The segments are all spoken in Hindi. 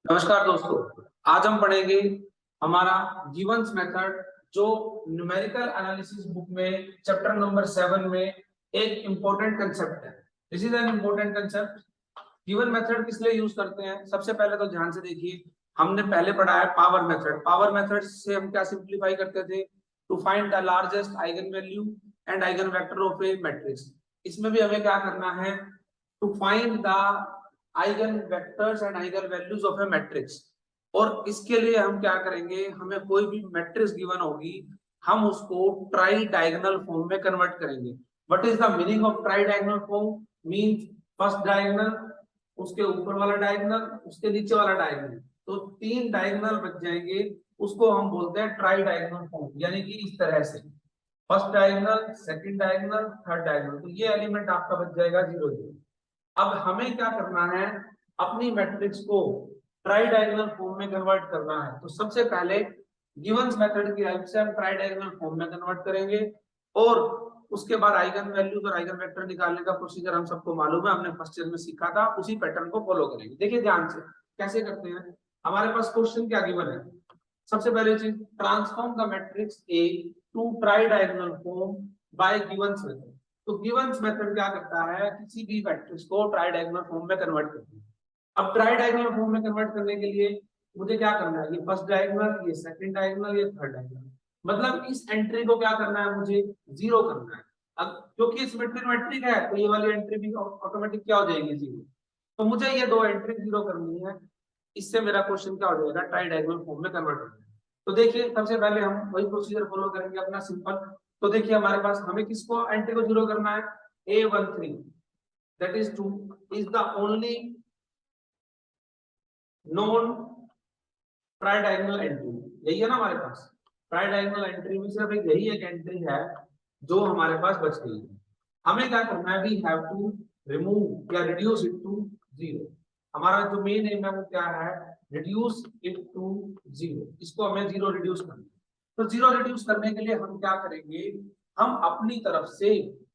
नमस्कार दोस्तों। आज हम पढ़ेंगे हमारा गिवंस मेथड, जो न्यूमेरिकल एनालिसिस बुक में चैप्टर नंबर 7 में एक इंपॉर्टेंट कंसेप्ट है। This is an important concept. Given method किस लिए यूज करते हैं, सबसे पहले तो ध्यान से देखिए। हमने पहले पढ़ा है पावर मेथड। पावर मेथड से हम क्या सिंप्लीफाई करते थे? To find the largest eigen value and eigen vector of a matrix. इसमें भी हमें क्या करना है? To find the eigen vectors and eigen values of a matrix. और इसके लिए हम क्या करेंगे? हमें कोई भी मैट्रिक्स गिवन होगी, हम उसको ट्राई डायगोनल फॉर्म में कन्वर्ट करेंगे। What is the meaning of try diagonal form? Means first diagonal, उसके ऊपर वाला डायगोनल, उसके नीचे वाला डायगोनल, तो तीन डायगोनल बच जाएंगे। उसको हम बोलते हैं ट्राई डायगोनल फॉर्म, यानी कि इस तरह से first diagonal, second diagonal, third diagonal. तो ये एलिमेंट आपका बच जाएगा 0 0। अब हमें क्या करना है? अपनी मैट्रिक्स को ट्राई डायगोनल फॉर्म में कन्वर्ट करना है। तो सबसे पहले गिवंस मेथड की हेल्प से हम ट्राई डायगोनल फॉर्म में कन्वर्ट करेंगे, और उसके बाद आइगन वैल्यूज और आइगन वेक्टर निकालने का प्रोसीजर हम सबको मालूम है, हमने फर्स्ट ईयर में सीखा था। उसी पैटर्न को फॉलो करेंगे। देखिए ध्यान से कैसे करते हैं। हमारे पास क्वेश्चन क्या गिवन है? सबसे पहले चीज, transform the matrix A to tridiagonal form by Givens method. तो गिवंस मेथड क्या करता है? किसी भी मैट्रिक्स को ट्राई डायगोनल फॉर्म में कन्वर्ट करता है। अब ट्राई डायगोनल फॉर्म में कन्वर्ट करने के लिए मुझे क्या करना है? ये फर्स्ट डायगोनल, ये सेकंड डायगोनल, ये थर्ड डायगोनल, मतलब इस एंट्री को क्या करना है? मुझे 0 करना है। अब क्योंकि सिमेट्रिक मैट्रिक है, तो ये वाली एंट्री भी ऑटोमेटिक क्या हो जाएगी? 0। तो मुझे ये दो एंट्री 0 करनी है। इससे मेरा क्वेश्चन क्या हो जाएगा? ट्राई डायगोनल फॉर्म में कन्वर्ट हो जाएगा। तो देखिए सबसे पहले हम वही प्रोसीजर फॉलो करेंगे अपना, सिंपल। तो देखिए हमारे पास हमें किसको एंट्री को 0 करना है? A13, that is 2 is the only known tridiagonal entry. यही है ना हमारे पास? ट्राइडायगोनल एंट्री में सिर्फ एक यही एक एंट्री है जो हमारे पास बच गई है। हमें क्या करना है? वी हैव टू रिमूव या रिड्यूस इट टू 0। हमारा जो मेन एम है वो क्या है? Reduce it to 0। इसको हमें 0 रिड्यूस करना है। तो 0 रिड्यूस करने के लिए हम क्या करेंगे? हम अपनी तरफ से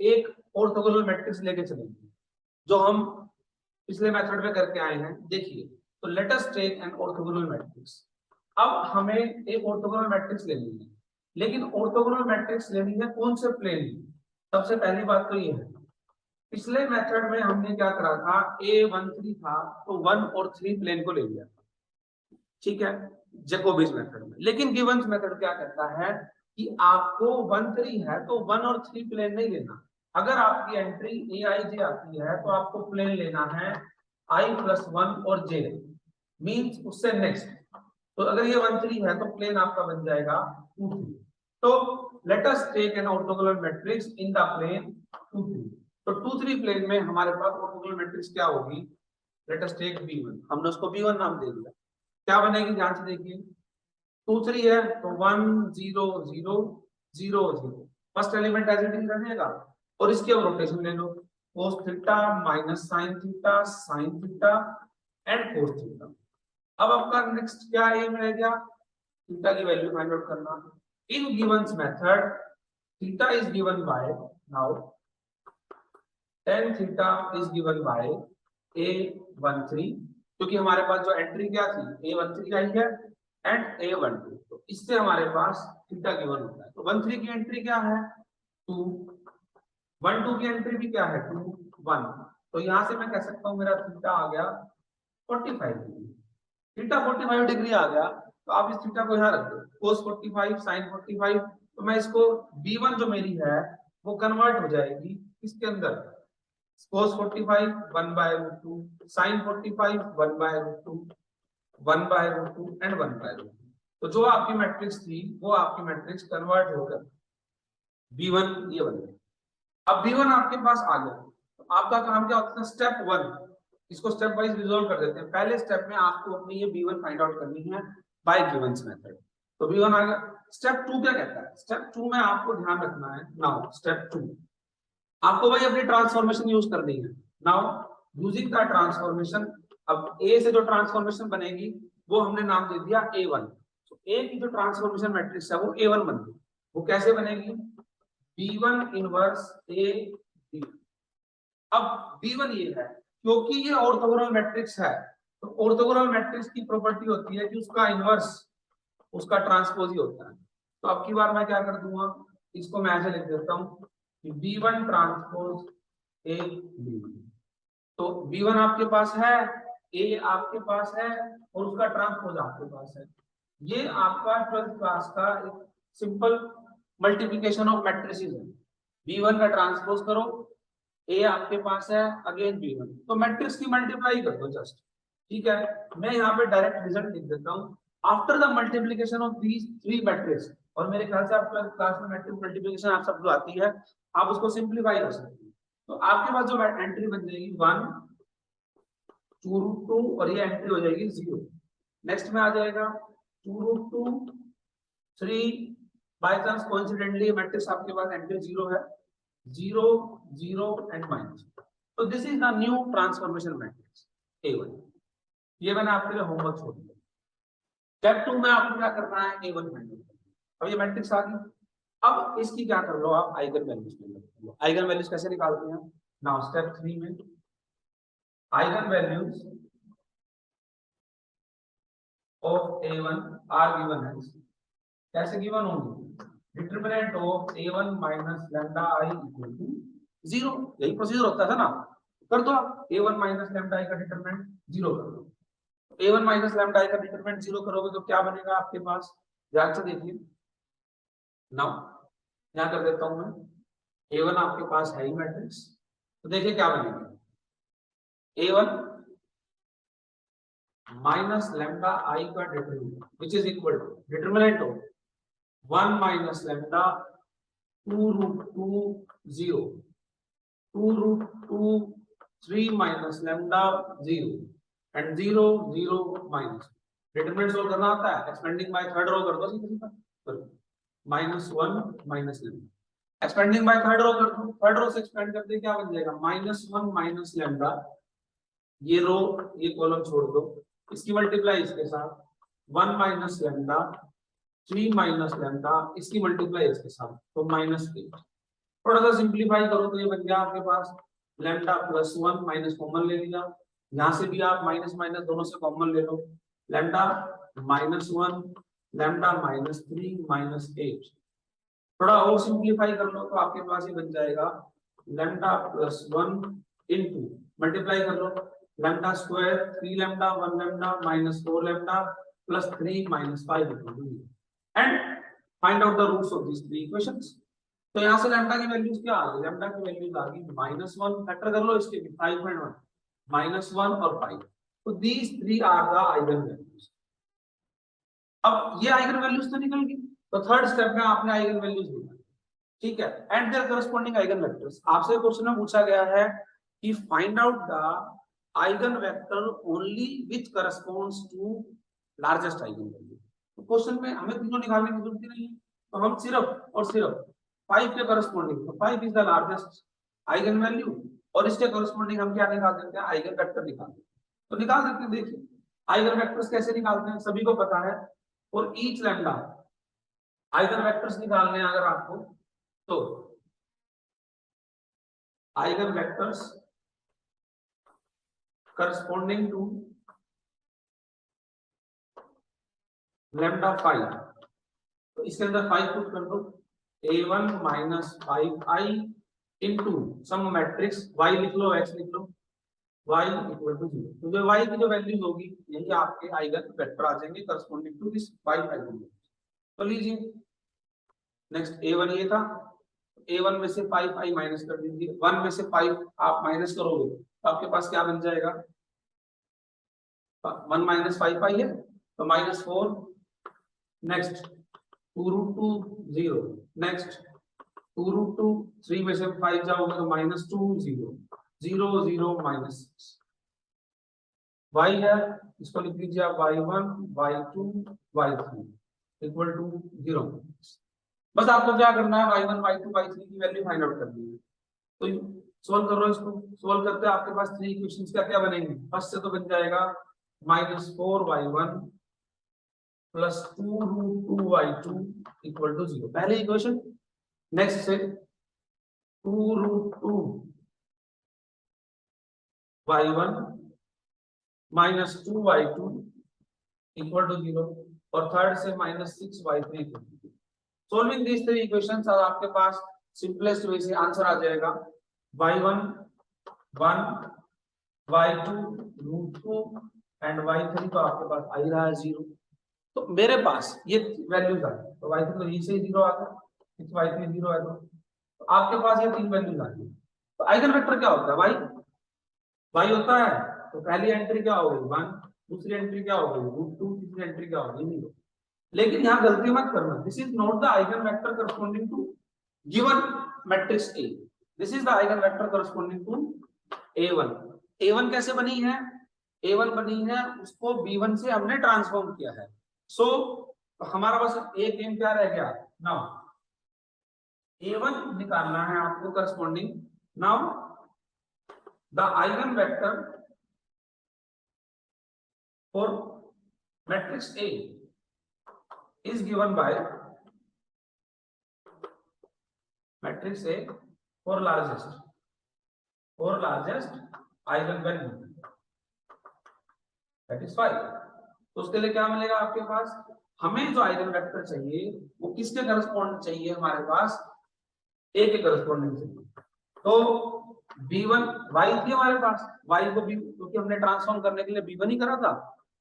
एक ऑर्थोगोनल मैट्रिक्स लेके चलेंगे, जो हम पिछले मेथड में करके आए हैं। देखिए, तो let us take an orthogonal matrix. अब हमें एक ऑर्थोगोनल मैट्रिक्स लेनी है, लेकिन ऑर्थोगोनल मैट्रिक्स लेनी है कौन से प्लेन में? सबसे पहली बात तो ये है, पिछले मेथड में हमने क्या करा था? A13 था तो 1 और 3 प्लेन को ले लिया था, ठीक है, जैकोबीज मेथड में। लेकिन गिवंस मेथड क्या कहता है कि आपको 1 3 है तो 1 और 3 प्लेन नहीं लेना। अगर आपकी एंट्री AIJ आती है तो आपको प्लेन लेना है I+1 और J, मींस उससे नेक्स्ट। तो अगर ये 1 3 है तो प्लेन आपका बन जाएगा 2 3। तो let us take an orthogonal matrix in the plane 2 3। तो 2 3 प्लेन में हमारे पास ऑर्थोगोनल मैट्रिक्स क्या होगी? Let us take B1। हमने उसको B1 नाम दे दिया। क्या बनेगी? ध्यान से देखिए, 2 3 है तो 1 0 0 0 0। First element as it is रहेगा, और इसके अब रोटेशन ले लो। cos theta minus sin theta, sin theta and cos theta. अब आपका नेक्स्ट क्या एम रह गया? थीटा की वैल्यू फाइंड आउट करना। In Givens method theta is given by, now tan theta is given by A13, क्योंकि हमारे पास जो एंट्री क्या थी? A13 आई है एंड A12। तो इससे हमारे पास थीटा गिवन होता है। तो 13 की एंट्री क्या है? 2। 12 की एंट्री भी क्या है? 2 1। तो यहां से मैं कह सकता हूं मेरा थीटा आ गया 45 डिग्री। थीटा 45 डिग्री आ गया, तो आप इस थीटा को यहाँ रख दो, cos 45 sin 45। तो मैं इसको B1 जो मेरी है वो कन्वर्ट हो जाएगी इसके अंदर, cos 45 1/√2, sin 45 1/√2, 1/√2 एंड 1/√2। तो जो आपकी मैट्रिक्स थी वो आपकी मैट्रिक्स कन्वर्ट होकर B1 ये बन गया। अब B1 आपके पास आ गया, तो आपका काम क्या होता है? स्टेप 1, इसको स्टेप वाइज रिजॉल्व कर देते हैं। पहले स्टेप में आपको अपनी ये B1 फाइंड आउट करनी है बाय गिवंस मेथड। तो B1 आ गया। स्टेप 2 क्या कहता है? स्टेप 2 में आपको ध्यान रखना है, नाउ स्टेप 2 आपको भाई अपनी ट्रांसफॉर्मेशन यूज करनी है। नाउ यूजिंग द ट्रांसफॉर्मेशन, अब A से जो ट्रांसफॉर्मेशन बनेगी वो हमने नाम दे दिया A1। तो A की जो ट्रांसफॉर्मेशन मैट्रिक्स है वो A1 बन गई। वो कैसे बनेगी? B1 inverse A B। अब B1 ये है, क्योंकि ये ऑर्थोगोनल मैट्रिक्स है तो ऑर्थोगोनल मैट्रिक्स की प्रॉपर्टी होती है कि उसका इनवर्स उसका ट्रांसपोज ही होता है। तो अब की बार मैं क्या कर दूंगा, इसको मैं ऐसे लिख देता हूँ कि B1 ट्रांसपोज A B1। तो B1 आपके पास है, A आपके पास है और उसका ट्रांसपोज आपके पास है। ये आपका 12th क्लास का एक सिंपल मल्टीप्लिकेशन ऑफ मैट्रिसेस है। B1 का ट्रांसपोज करो, A आपके पास है, अगेन B1, तो मैट्रिक्स की मल्टीप्लाई कर दो जस्ट, ठीक है। मैं यहाँ पे डायरेक्ट रिजल्ट लिख देता हूँ after the multiplication of these three matrix. और मेरे ख्याल से आपका क्लास में मैट्रिक्स मल्टीप्लिकेशन आप सबको आती है, आप उसको सिंप्लीफाई कर सकते हैं। तो आपके पास जो एंट्री बन जाएगी 1 2 रूट 2 और ये एंट्री हो जाएगी 0। नेक्स्ट में आ जाएगा 2 root 2 3, by chance coincidentally matrix आपके पास एंट्री 0 है, 0 0 एंड माइनस। तो this is the new transformation matrix A1। ये मैंने आपके लिए होमवर्क छोड़ दिया। स्टेप 2 में आपको क्या करना है, A1 फाइंड आउट। अब ये मैट्रिक्स आ गई, अब इसकी क्या कर लो आप, आइगन वैल्यूज निकाल लो। आइगन वैल्यूज कैसे निकालते हैं, नाउ स्टेप 3 में eigen values of A1 are given है। कैसे गिवन होंगे, determinant of A1 minus lambda I equal to 0। यही प्रोसीजर होता है ना, कर दो आप। A1 माइनस लैम्डा I का डिटरमिनेंट 0 कर दो। A1 माइनस लैम्डा I का डिटरमिनेंट 0 करोगे तो क्या बनेगा आपके पास, ध्यान से देखिए। नाउ क्या कर देता हूं मैं, A1 आपके पास है ही मैट्रिक्स, तो देखिए क्या बनेगा, A1 माइनस लैम्डा I का determinant which is equal to determinant of 1 minus lambda 2 root 2 0, 2 root 2 3 minus lambda 0 and 0 0 minus. Determinant solve करना आता है, एक्सपेंडिंग बाय थर्ड रो कर दो सीधा, minus 1 minus lambda. Expanding by third row कर दो, थर्ड रो से एक्सपेंड करते क्या बन जाएगा, माइनस 1 माइनस लैम्डा। ये रो ये कॉलम छोड़ दो, इसकी मल्टीप्लाई इसके साथ 1 माइनस लैम्डा 3 माइनस लैम्डा, इसकी मल्टीप्लाई इसके साथ तो माइनस 8। थोड़ा सा सिंप्लीफाई करो तो ये बन गया आपके पास लैम्डा प्लस 1 माइनस कॉमन ले लिया, यहां से भी आप माइनस माइनस दोनों से कॉमन ले लो, lambda minus 1 lambda minus 3 minus 8। थोड़ा और सिंप्लीफाई कर लो तो आपके पास ये बन जाएगा लैम्डा प्लस 1 इनटू मल्टीप्लाई कर लो lambda square 3 lambda 1 lambda minus 4 lambda plus 3 minus 5 and find out the roots of these three equations. तो यहाँ से लैम्डा की वैल्यूज क्या आ गई, लैम्डा की वैल्यूज आ गई -1, फैक्टर कर लो इसके भी 5.1 -1 और 5। तो these three are the eigen values. अब ये आइगन वैल्यूज तो निकल गई, तो थर्ड स्टेप में आपने आइगन वैल्यूज निकाली, ठीक है, and their corresponding eigen vectors. आपसे क्वेश्चन में पूछा गया है कि find out the eigen vector only which corresponds to largest eigen value. तो क्वेश्चन में हमें तीनों निकालने की जरूरत नहीं है, तो हम सिर्फ और सिर्फ 5 के करस्पॉन्डिंग, तो 5 is the largest eigen value, और इसके करस्पॉन्डिंग हम क्या निकाल सकते हैं, आइगन वेक्टर निकाल सकते हैं। तो निकाल सकते हैं, देखिए आइगन वेक्टर्स कैसे निकालते हैं सभी को पता है, और ईच लैम्डा आइगन वेक्टर्स निकालने हैं अगर आपको, तो eigen vectors corresponding to lambda 5, तो इसके अंदर 5 पुट कर दो, A1 minus 5i into some matrix y लिख लो, x लिख लो, y इक्वल टू 0। तो जो y की जो वैल्यूज होगी यही आपके आइगन वेक्टर आ जाएंगे करस्पॉन्डिंग टू दिस 5 आइगन। तो लीजिए नेक्स्ट A1 ये था, A1 में से 5i माइनस कर दीजिए, 1 में से 5 आप माइनस करोगे तो आपके पास क्या बन जाएगा, 1 माइनस 5i है तो -4, नेक्स्ट 2 रूट 2 0, नेक्स्ट 2 रूट 2 3 में से 5 जाओगे तो -2 0 0 0 -6 y है, इसको लिख लीजिए आप y1 y2 y3 equal to 0। बस आपको क्या करना है, y1 y2 y3 की वैल्यू फाइंड आउट करनी है। तो सोल्व करो इसको, सोल्व करते आपके पास थ्री इक्वेशंस क्या क्या बनेंगे, फर्स्ट से तो बन जाएगा -4y1 plus 2 root 2y2 equal to 0, पहले इक्वेशन। नेक्स्ट से 2 root 2y1 -2y2 equal to 0 और थर्ड से -6y3 equal to 0। Solving these three equations अब आपके पास सिंपलेस्ट वे से आंसर आ जाएगा y1 1 y2 √2 एंड y3 तो आपके पास आ ही रहा है 0। तो मेरे पास ये वैल्यूज आ गई, तो y3 तो यहीं से 0 आ गया, y3 0 आ गया, तो आपके पास ये तीन वैल्यूज आ गई। तो आइगन वेक्टर क्या होता है y होता है, तो पहली एंट्री क्या हो गई 1, दूसरी एंट्री क्या हो गई √2, तीसरी एंट्री क्या हो गई 0। लेकिन यहाँ गलती मत करना, this is not the eigen vector corresponding to given matrix A, this is the eigen vector corresponding to A1। A1 कैसे बनी है, A1 बनी है उसको B1 से हमने ट्रांसफॉर्म किया है। सो हमारा पास एक गेम क्या रह गया, नाउ A1 निकालना है आपको corresponding. Now the eigen vector for matrix A is given by matrix A for largest eigenvalue, that is 5। तो उसके लिए क्या मिलेगा आपके पास, हमें जो आइगन वेक्टर चाहिए वो किसके करस्पॉन्ड चाहिए, हमारे पास A के करस्पॉन्डिंग चाहिए। तो B1 y थी हमारे पास, y को B क्योंकि हमने ट्रांसफॉर्म करने के लिए B1 ही करा था,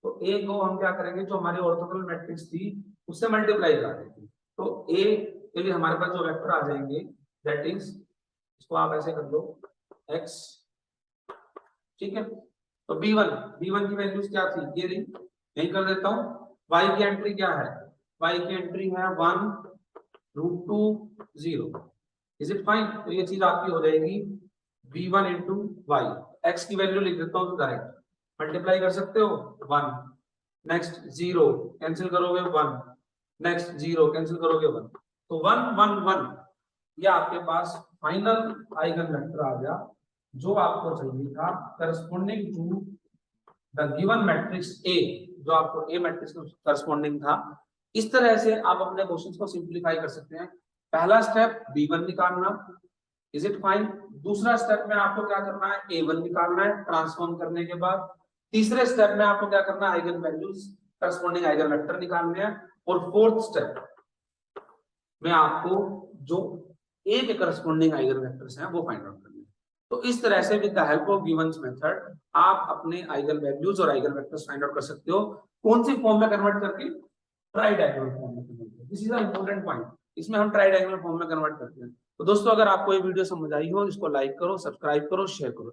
तो A को हम क्या करेंगे, जो हमारी ऑर्थोगोनल मैट्रिक्स थी उससे मल्टीप्लाई कर देंगे। तो A के लिए हमारे पास जो वेक्टर आ जाएंगे दैट इज, इसको आप ऐसे कर लो x, ठीक है। तो B1 की वैल्यूज क्या थी, ये रही, यही कर देता हूँ। y की एंट्री क्या है, y की एंट्री है 1 √2 0, इज इट फाइन। तो ये चीज आपकी हो जाएगी V1 इंटू y, x की वैल्यू लिख देता हूँ डायरेक्ट, मल्टीप्लाई कर सकते हो 1, नेक्स्ट 0 कैंसिल करोगे 1, नेक्स्ट 0 कैंसिल करोगे 1, तो 1 1 1 ये आपके पास फाइनल आइगन वेक्टर आ गया जो आपको चाहिए था corresponding to the given matrix A, जो आपको A मैट्रिक्स के करस्पॉन्डिंग था। इस तरह से आप अपने क्वेश्चंस को सिंपलीफाई कर सकते हैं। पहला स्टेप B1 निकालना, इज इट फाइन। दूसरा स्टेप में आपको क्या करना है, A1 निकालना है ट्रांसफॉर्म करने के बाद। तीसरे स्टेप में आपको क्या करना है, eigen values corresponding eigen vector निकालने हैं। और फोर्थ स्टेप में आपको जो A के करस्पॉन्डिंग आइगन वेक्टर्स हैं वो फाइंड आउट करने हैं। तो इस तरह से with the help of Givens method आप अपने आइगन वैल्यूज और आइगन वेक्टर्स फाइंड आउट कर सकते हो। कौन सी फॉर्म में कन्वर्ट करके, ट्राई डायगोनल फॉर्म में convert. This is a important point, इसमें हम ट्राई डायगोनल फॉर्म में कन्वर्ट करते हैं। तो दोस्तों अगर आपको ये वीडियो समझ आई हो, इसको लाइक करो, सब्सक्राइब करो, शेयर करो।